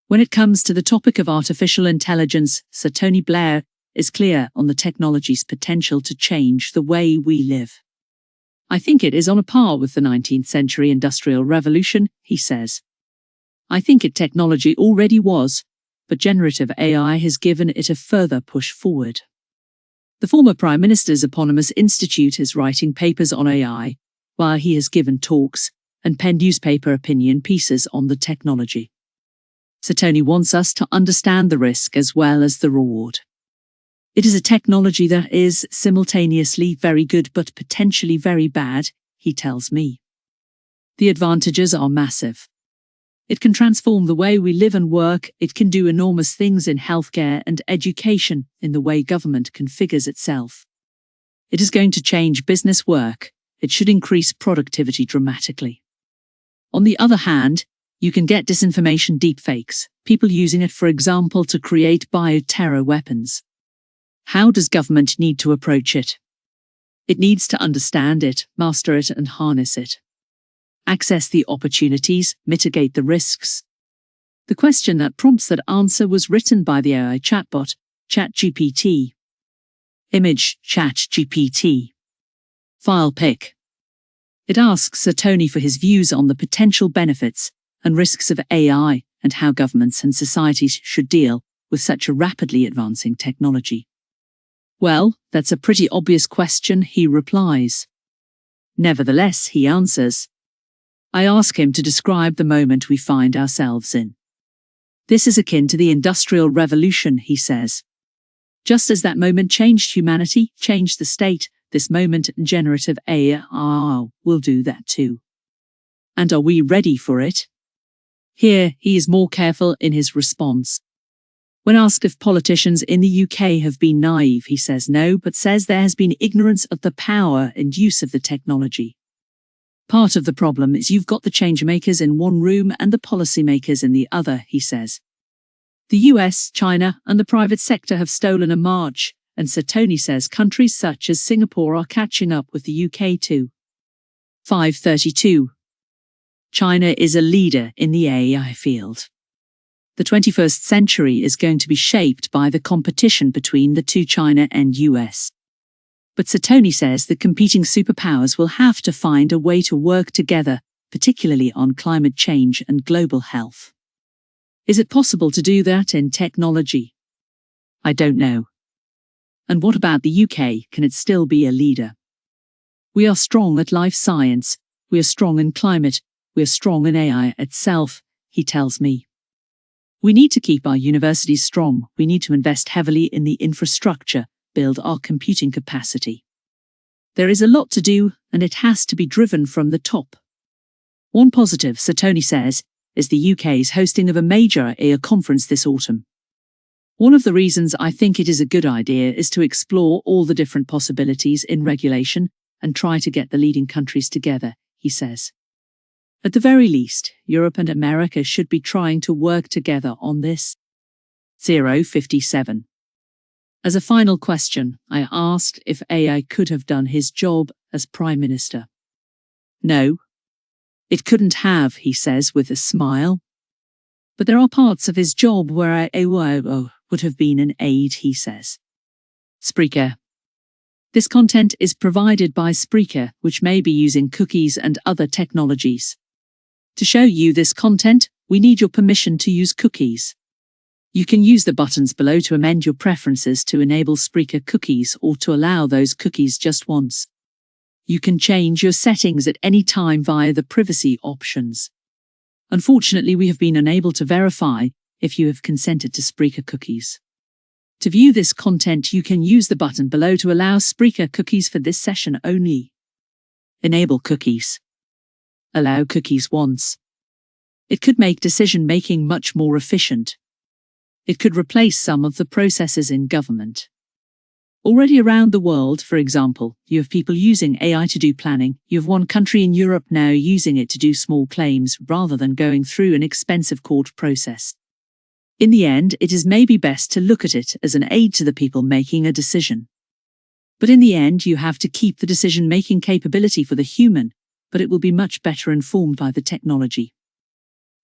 When it comes to the topic of artificial intelligence, Sir Tony Blair is clear on the technology's potential to change the way we live. I think it is on a par with the 19th century Industrial Revolution, he says. I think technology already was, but generative AI has given it a further push forward. The former Prime Minister's eponymous institute is writing papers on AI, while he has given talks and penned newspaper opinion pieces on the technology. Sir Tony wants us to understand the risk as well as the reward. It is a technology that is simultaneously very good but potentially very bad, he tells me. The advantages are massive. It can transform the way we live and work, it can do enormous things in healthcare and education, in the way government configures itself. It is going to change business work, it should increase productivity dramatically. On the other hand, you can get disinformation deepfakes, people using it, for example, to create bioterror weapons. How does government need to approach it? It needs to understand it, master it and harness it. Access the opportunities, mitigate the risks. The question that prompts that answer was written by the AI chatbot, ChatGPT. Image, ChatGPT. File pic. It asks Sir Tony for his views on the potential benefits and risks of AI and how governments and societies should deal with such a rapidly advancing technology. Well, that's a pretty obvious question, he replies. Nevertheless, he answers. I ask him to describe the moment we find ourselves in. This is akin to the Industrial Revolution, he says. Just as that moment changed humanity, changed the state, this moment generative AI will do that too. And are we ready for it? Here, he is more careful in his response. When asked if politicians in the UK have been naive, he says no, but says there has been ignorance of the power and use of the technology. Part of the problem is you've got the change makers in one room and the policymakers in the other, he says. The US, China, and the private sector have stolen a march, and Sir Tony says countries such as Singapore are catching up with the UK too. 532. China is a leader in the AI field. The 21st century is going to be shaped by the competition between the two, China and US. But Sir Tony says the competing superpowers will have to find a way to work together, particularly on climate change and global health. Is it possible to do that in technology? I don't know. And what about the UK? Can it still be a leader? We are strong at life science, we are strong in climate, we are strong in AI itself, he tells me. We need to keep our universities strong, we need to invest heavily in the infrastructure, build our computing capacity. There is a lot to do, and it has to be driven from the top. One positive, Sir Tony says, is the UK's hosting of a major AI conference this autumn. One of the reasons I think it is a good idea is to explore all the different possibilities in regulation and try to get the leading countries together, he says. At the very least, Europe and America should be trying to work together on this. 057. As a final question, I asked if AI could have done his job as Prime Minister. No. It couldn't have, he says with a smile. But there are parts of his job where AI would have been an aid, he says. Spreaker. This content is provided by Spreaker, which may be using cookies and other technologies. To show you this content, we need your permission to use cookies. You can use the buttons below to amend your preferences to enable Spreaker cookies or to allow those cookies just once. You can change your settings at any time via the privacy options. Unfortunately, we have been unable to verify if you have consented to Spreaker cookies. To view this content, you can use the button below to allow Spreaker cookies for this session only. Enable cookies. Allow cookies once. It could make decision-making much more efficient. It could replace some of the processes in government. Already around the world, for example, you have people using AI to do planning. You have one country in Europe now using it to do small claims rather than going through an expensive court process. In the end, it is maybe best to look at it as an aid to the people making a decision. But in the end, you have to keep the decision-making capability for the human, but it will be much better informed by the technology.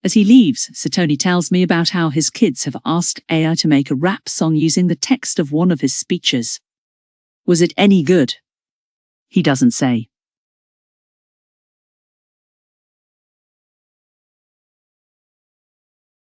As he leaves, Tony tells me about how his kids have asked AI to make a rap song using the text of one of his speeches. Was it any good? He doesn't say.